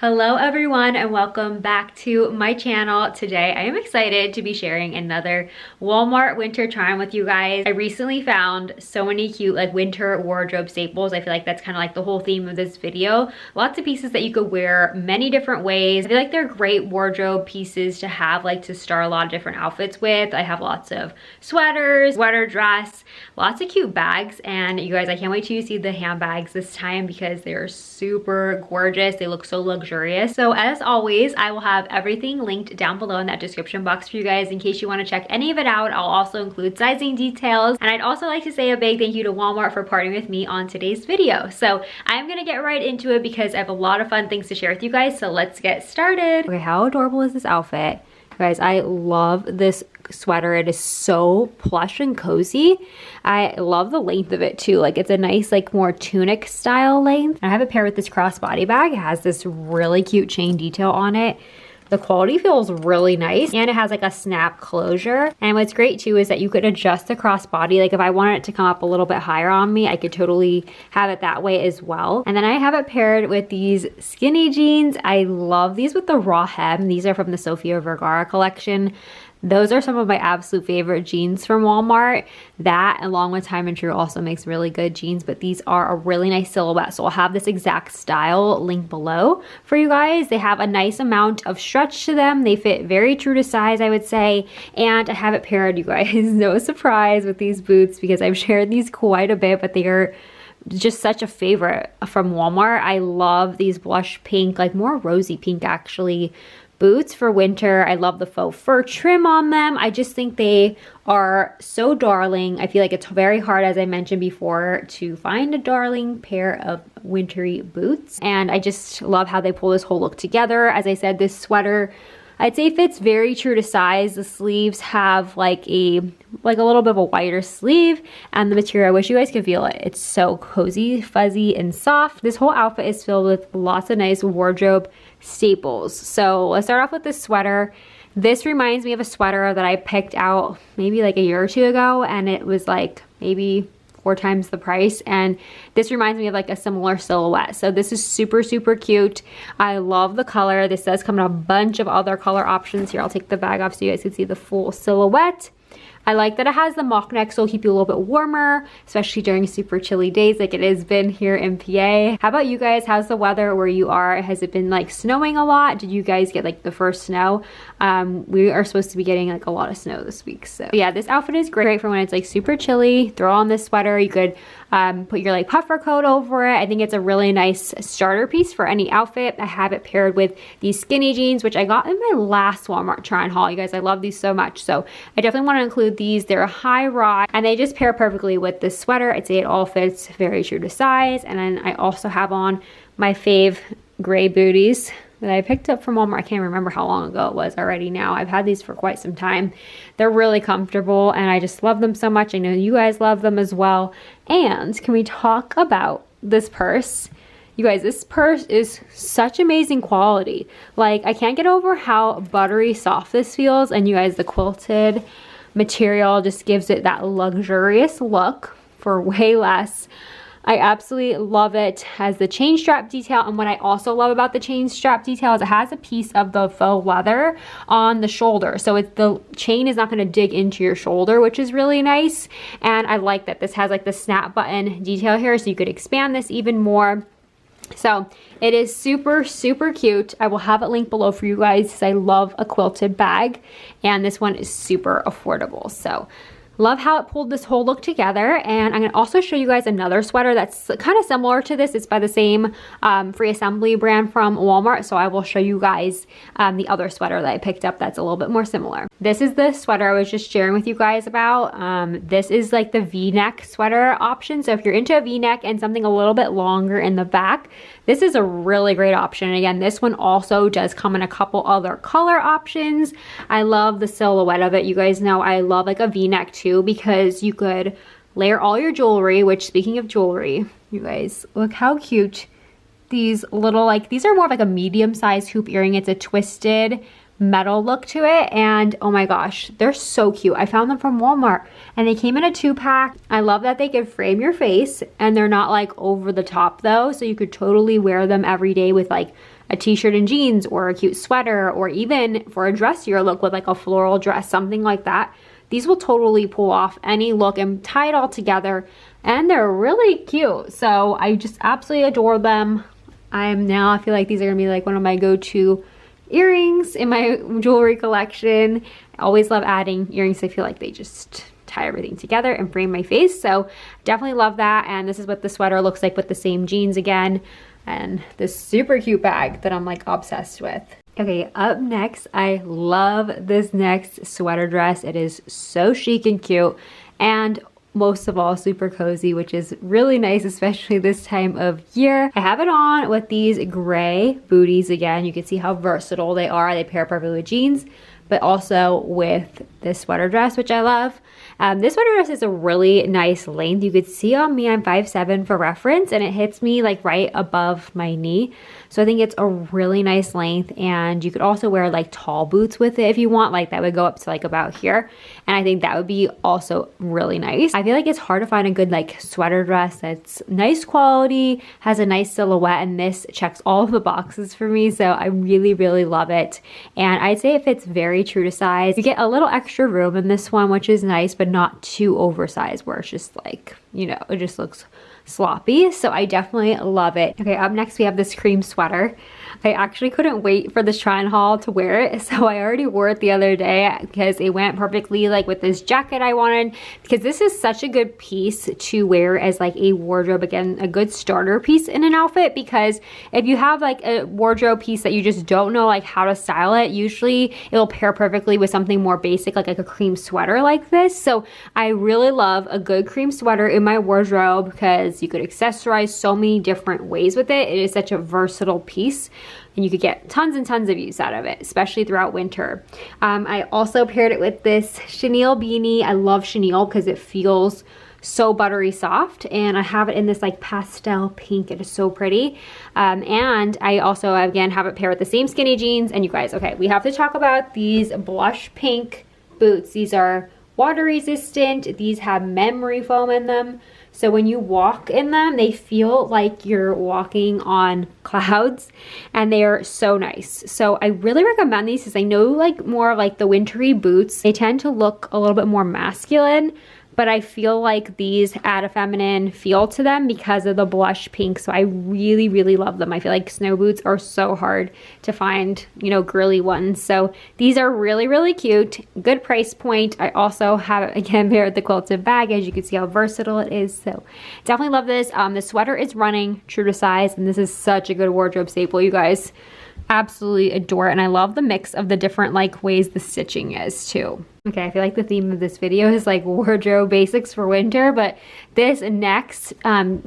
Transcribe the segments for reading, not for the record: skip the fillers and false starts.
Hello everyone and welcome back to my channel. Today I am excited to be sharing another Walmart winter try on with you guys. I recently found so many cute like winter wardrobe staples. I feel like that's kind of like the whole theme of this video. Lots of pieces that you could wear many different ways. I feel like they're great wardrobe pieces to have like to start a lot of different outfits with. I have lots of sweaters, sweater dress, lots of cute bags, and you guys, I can't wait till you see the handbags this time because they're super gorgeous. They look so luxurious. So as always, I will have everything linked down below in that description box for you guys in case you want to check any of it out. I'll also include sizing details, and I'd also like to say a big thank you to Walmart for partnering with me on today's video. So I'm gonna get right into it because I have a lot of fun things to share with you guys, so let's get started. Okay, how adorable is this outfit? Guys, I love this sweater. It is so plush and cozy. I love the length of it too. Like it's a nice like more tunic style length. I have it paired with this crossbody bag. It has this really cute chain detail on it. The quality feels really nice and it has like a snap closure. And what's great too is that you could adjust the crossbody. Like if I wanted it to come up a little bit higher on me, I could totally have it that way as well. And then I have it paired with these skinny jeans. I love these with the raw hem. These are from the Sofia Vergara collection. Those are some of my absolute favorite jeans from Walmart. That, along with Time and True, also makes really good jeans, but these are a really nice silhouette. So I'll have this exact style linked below for you guys. They have a nice amount of stretch to them. They fit very true to size, I would say. And I have it paired, you guys, no surprise, with these boots because I've shared these quite a bit, but they are just such a favorite from Walmart. I love these blush pink, like more rosy pink actually, boots for winter. I love the faux fur trim on them. I just think they are so darling. I feel like it's very hard, as I mentioned before, to find a darling pair of wintry boots. And I just love how they pull this whole look together. As I said, this sweater, I'd say fits very true to size. The sleeves have like a little bit of a wider sleeve, and the material, I wish you guys could feel it. It's so cozy, fuzzy, and soft. This whole outfit is filled with lots of nice wardrobe staples. So let's start off with this sweater. This reminds me of a sweater that I picked out maybe like a year or two ago, and it was like maybe 4 times the price, and this reminds me of like a similar silhouette. So this is super cute. I love the color. This does come in a bunch of other color options. Here, I'll take the bag off so you guys can see the full silhouette. I like that it has the mock neck, so it'll keep you a little bit warmer, especially during super chilly days like it has been here in PA. How about you guys? How's the weather where you are? Has it been like snowing a lot? Did you guys get like the first snow? We are supposed to be getting like a lot of snow this week. So yeah, this outfit is great for when it's like super chilly. Throw on this sweater. You could put your like puffer coat over it. I think it's a really nice starter piece for any outfit. I have it paired with these skinny jeans, which I got in my last Walmart try on haul. You guys, I love these so much. So I definitely want to include these. They're a high rise and they just pair perfectly with this sweater. I'd say it all fits very true to size. And then I also have on my fave gray booties that I picked up from Walmart. I can't remember how long ago it was already now. I've had these for quite some time. They're really comfortable and I just love them so much. I know you guys love them as well. And can we talk about this purse? You guys, this purse is such amazing quality. Like, I can't get over how buttery soft this feels, and you guys, the quilted material just gives it that luxurious look for way less. I absolutely love it. It has the chain strap detail, and what I also love about the chain strap detail is it has a piece of the faux leather on the shoulder, so the chain is not going to dig into your shoulder, which is really nice. And I like that this has like the snap button detail here, so you could expand this even more. So it is super cute. I will have it linked below for you guys because I love a quilted bag, and this one is super affordable. So love how it pulled this whole look together. And I'm going to also show you guys another sweater that's kind of similar to this. It's by the same free assembly brand from Walmart. So I will show you guys the other sweater that I picked up that's a little bit more similar. This is the sweater I was just sharing with you guys about. This is like the V-neck sweater option. So if you're into a V-neck and something a little bit longer in the back, this is a really great option. And again, this one also does come in a couple other color options. I love the silhouette of it. You guys know I love like a V-neck too, because you could layer all your jewelry, which, speaking of jewelry, you guys, look how cute these little, like, these are more of like a medium-sized hoop earring. It's a twisted metal look to it, and oh my gosh, they're so cute. I found them from Walmart and they came in a 2-pack. I love that they can frame your face and they're not like over the top though, so you could totally wear them every day with like a t-shirt and jeans or a cute sweater, or even for a dressier look with like a floral dress, something like that. These will totally pull off any look and tie it all together, and they're really cute. So I just absolutely adore them. I feel like these are gonna be like one of my go-to earrings in my jewelry collection. I always love adding earrings. I feel like they just tie everything together and frame my face. So definitely love that. And this is what the sweater looks like with the same jeans again. And this super cute bag that I'm like obsessed with. Okay, up next, I love this next sweater dress. It is so chic and cute, and most of all, super cozy, which is really nice, especially this time of year. I have it on with these gray booties again. You can see how versatile they are. They pair perfectly with jeans, but also with this sweater dress, which I love. This sweater dress is a really nice length. You could see on me, I'm 5'7" for reference, and it hits me like right above my knee. So I think it's a really nice length, and you could also wear like tall boots with it if you want. Like that would go up to like about here, and I think that would be also really nice. I feel like it's hard to find a good like sweater dress that's nice quality, has a nice silhouette, and this checks all of the boxes for me. So I really, really love it, and I'd say it fits very true to size. You get a little extra room in this one, which is nice, but not too oversized where it's just like, you know, it just looks sloppy. So I definitely love it. Okay, up next we have this cream sweater. I actually couldn't wait for this try-on haul to wear it, so I already wore it the other day because it went perfectly like with this jacket I wanted, because this is such a good piece to wear as like a wardrobe, again, a good starter piece in an outfit. Because if you have like a wardrobe piece that you just don't know like how to style it, usually it'll pair perfectly with something more basic like a cream sweater like this. So I really love a good cream sweater in my wardrobe because you could accessorize so many different ways with it. It is such a versatile piece, and you could get tons and tons of use out of it, especially throughout winter. I also paired it with this chenille beanie. I love chenille because it feels so buttery soft, and I have it in this like pastel pink. It is so pretty. And I also, again, have it paired with the same skinny jeans. And you guys, okay, we have to talk about these blush pink boots. These are water resistant. These have memory foam in them. So when you walk in them, they feel like you're walking on clouds, and they are so nice. So I really recommend these because I know like more of like the wintry boots, they tend to look a little bit more masculine, but I feel like these add a feminine feel to them because of the blush pink. So I really, really love them. I feel like snow boots are so hard to find, you know, girly ones. So these are really, really cute. Good price point. I also have it again paired with the quilted bag, as you can see how versatile it is. So definitely love this. The sweater is running true to size, and this is such a good wardrobe staple, you guys. Absolutely adore it, and I love the mix of the different like ways the stitching is too. Okay, I feel like the theme of this video is like wardrobe basics for winter, but this next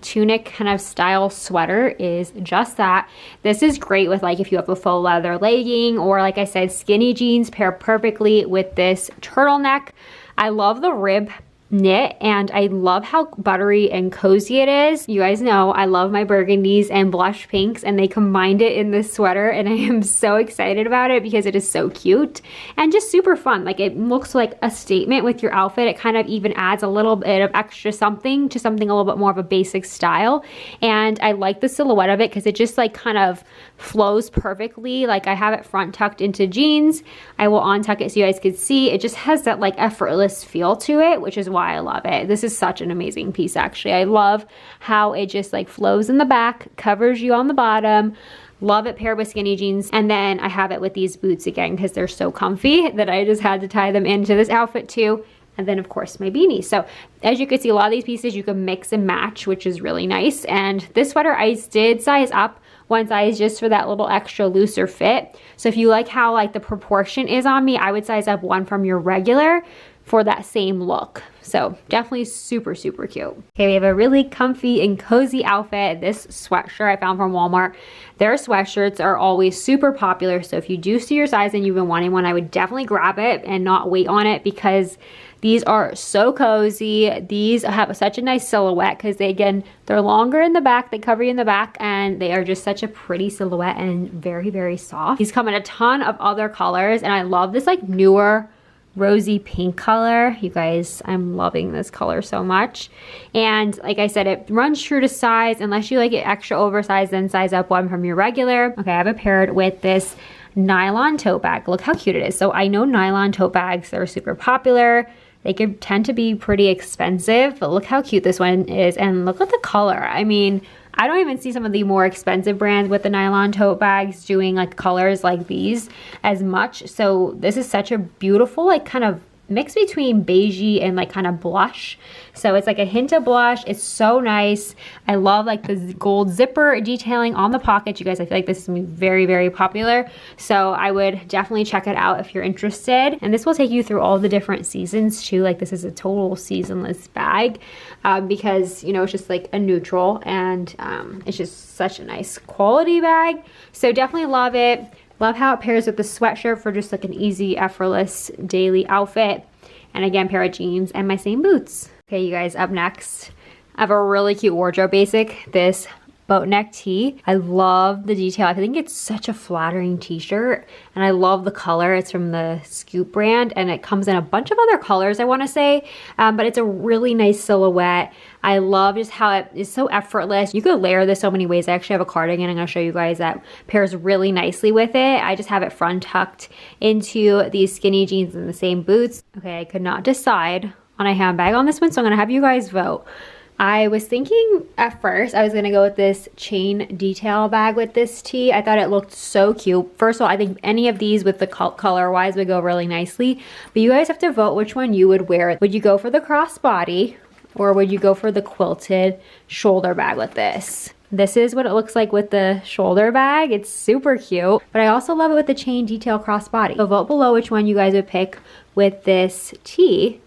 tunic kind of style sweater is just that. This is great with like if you have a faux leather legging, or like I said, skinny jeans pair perfectly with this turtleneck. I love the rib knit, and I love how buttery and cozy it is. You guys know I love my burgundies and blush pinks, and they combined it in this sweater, and I am so excited about it because it is so cute and just super fun. Like it looks like a statement with your outfit. It kind of even adds a little bit of extra something to something a little bit more of a basic style, and I like the silhouette of it because it just like kind of flows perfectly. Like I have it front tucked into jeans. I will untuck it so you guys can see. It just has that like effortless feel to it, which is why I love it. This is such an amazing piece, actually. I love how it just like flows in the back, covers you on the bottom. Love it paired with skinny jeans. And then I have it with these boots again because they're so comfy that I just had to tie them into this outfit too. And then of course my beanie. So as you can see, a lot of these pieces you can mix and match, which is really nice. And this sweater I did size up one size just for that little extra looser fit. So if you like how like the proportion is on me, I would size up one from your regular for that same look. So definitely super, super cute. Okay, we have a really comfy and cozy outfit. This sweatshirt I found from Walmart. Their sweatshirts are always super popular. So if you do see your size and you've been wanting one, I would definitely grab it and not wait on it because these are so cozy. These have such a nice silhouette because they're longer in the back. They cover you in the back, and they are just such a pretty silhouette and very, very soft. These come in a ton of other colors, and I love this like newer rosy pink color. You guys, I'm loving this color so much. And like I said, it runs true to size. Unless you like it extra oversized, then size up one from your regular. Okay, I have it paired with this nylon tote bag. Look how cute it is. So I know nylon tote bags are super popular. They could tend to be pretty expensive, but look how cute this one is. And look at the color. I mean, I don't even see some of the more expensive brands with the nylon tote bags doing like colors like these as much. So this is such a beautiful, like kind of mix between beigey and like kind of blush. So it's like a hint of blush. It's so nice. I love like the gold zipper detailing on the pocket. You guys, I feel like this is gonna be very, very popular. So I would definitely check it out if you're interested. And this will take you through all the different seasons too. Like this is a total seasonless bag because, you know, it's just like a neutral and it's just such a nice quality bag. So definitely love it. Love how it pairs with the sweatshirt for just like an easy, effortless daily outfit. And again, pair of jeans and my same boots. Okay, you guys, up next, I have a really cute wardrobe basic. This boat neck tee. I love the detail. I think it's such a flattering t-shirt and I love the color. It's from the Scoop brand and it comes in a bunch of other colors, I want to say, but it's a really nice silhouette. I love just how it is so effortless. You could layer this so many ways. I actually have a cardigan I'm going to show you guys that pairs really nicely with it. I just have it front tucked into these skinny jeans and the same boots. Okay, I could not decide on a handbag on this one, so I'm going to have you guys vote. I was thinking at first I was gonna go with this chain detail bag with this tee. I thought it looked so cute. First of all, I think any of these with the color wise would go really nicely, but you guys have to vote which one you would wear. Would you go for the crossbody or would you go for the quilted shoulder bag with this? This is what it looks like with the shoulder bag. It's super cute, but I also love it with the chain detail crossbody. So vote below which one you guys would pick with this tee,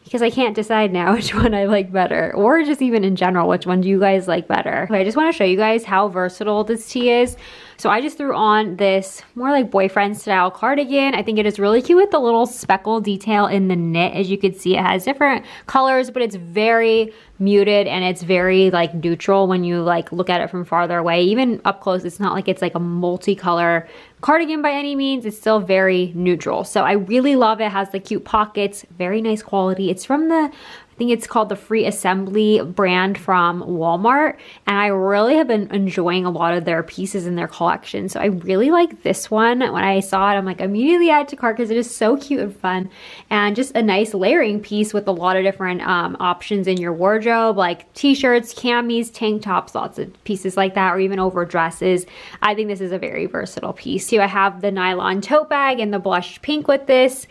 because I can't decide now which one I like better, or just even in general, which one do you guys like better? Okay, I just want to show you guys how versatile this tee is. So I just threw on this more like boyfriend style cardigan. I think it is really cute with the little speckle detail in the knit. As you can see, it has different colors, but it's very muted and it's very like neutral when you like look at it from farther away. Even up close, it's not like it's like a multicolor cardigan by any means. It's still very neutral. So I really love it. It has the cute pockets, very nice quality. It's from the, I think it's called the Free Assembly brand from Walmart. And I really have been enjoying a lot of their pieces in their collection. So I really like this one. When I saw it, I'm like immediately add to cart because it is so cute and fun. And just a nice layering piece with a lot of different options in your wardrobe, like t-shirts, camis, tank tops, lots of pieces like that, or even over dresses. I think this is a very versatile piece too. I have the nylon tote bag and the blush pink with this.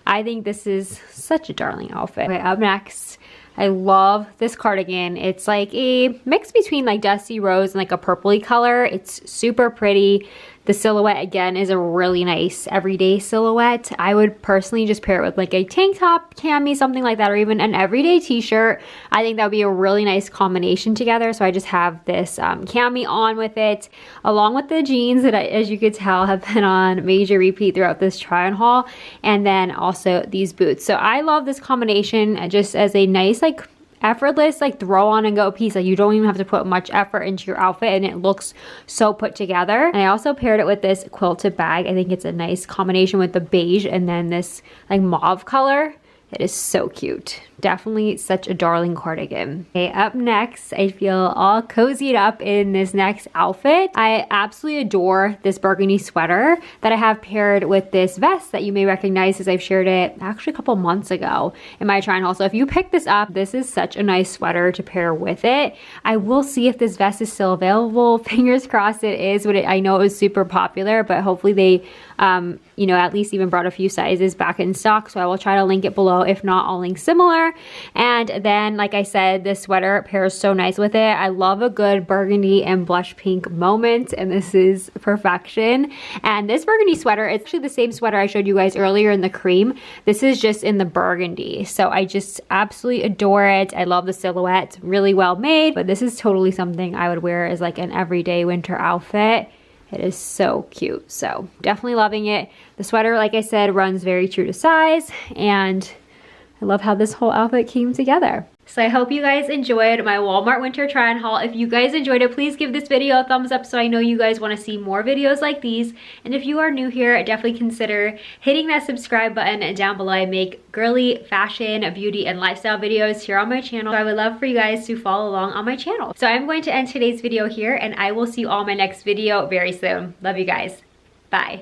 I think this is such a darling outfit. Okay, up next, I love this cardigan. It's like a mix between like dusty rose and like a purpley color. It's super pretty. The silhouette again is a really nice everyday silhouette. I would personally just pair it with like a tank top, cami, something like that, or even an everyday t-shirt. I think that would be a really nice combination together. So I just have this cami on with it, along with the jeans that as you could tell, have been on major repeat throughout this try on haul. And then also these boots. So I love this combination just as a nice like effortless like throw on and go piece. Like you don't even have to put much effort into your outfit and it looks so put together. And I also paired it with this quilted bag. I think it's a nice combination with the beige and then this like mauve color. It is so cute. Definitely such a darling cardigan. Okay, up next, I feel all cozied up in this next outfit. I absolutely adore this burgundy sweater that I have paired with this vest that you may recognize as I've shared it actually a couple months ago in my try on haul. So if you pick this up, this is such a nice sweater to pair with it. I will see if this vest is still available. Fingers crossed it is. I know it was super popular, but hopefully they you know, at least even brought a few sizes back in stock. So I will try to link it below. If not, I'll link similar. And then, like I said, this sweater pairs so nice with it. I love a good burgundy and blush pink moment, and this is perfection. And this burgundy sweater, it's actually the same sweater I showed you guys earlier in the cream. This is just in the burgundy. So I just absolutely adore it. I love the silhouette. It's really well made, but this is totally something I would wear as like an everyday winter outfit. It is so cute. So definitely loving it. The sweater, like I said, runs very true to size, and I love how this whole outfit came together. So I hope you guys enjoyed my Walmart winter try on haul. If you guys enjoyed it, please give this video a thumbs up so I know you guys want to see more videos like these. And if you are new here, definitely consider hitting that subscribe button down below. I make girly fashion, beauty, and lifestyle videos here on my channel. So I would love for you guys to follow along on my channel. So I'm going to end today's video here, and I will see you all in my next video very soon. Love you guys. Bye.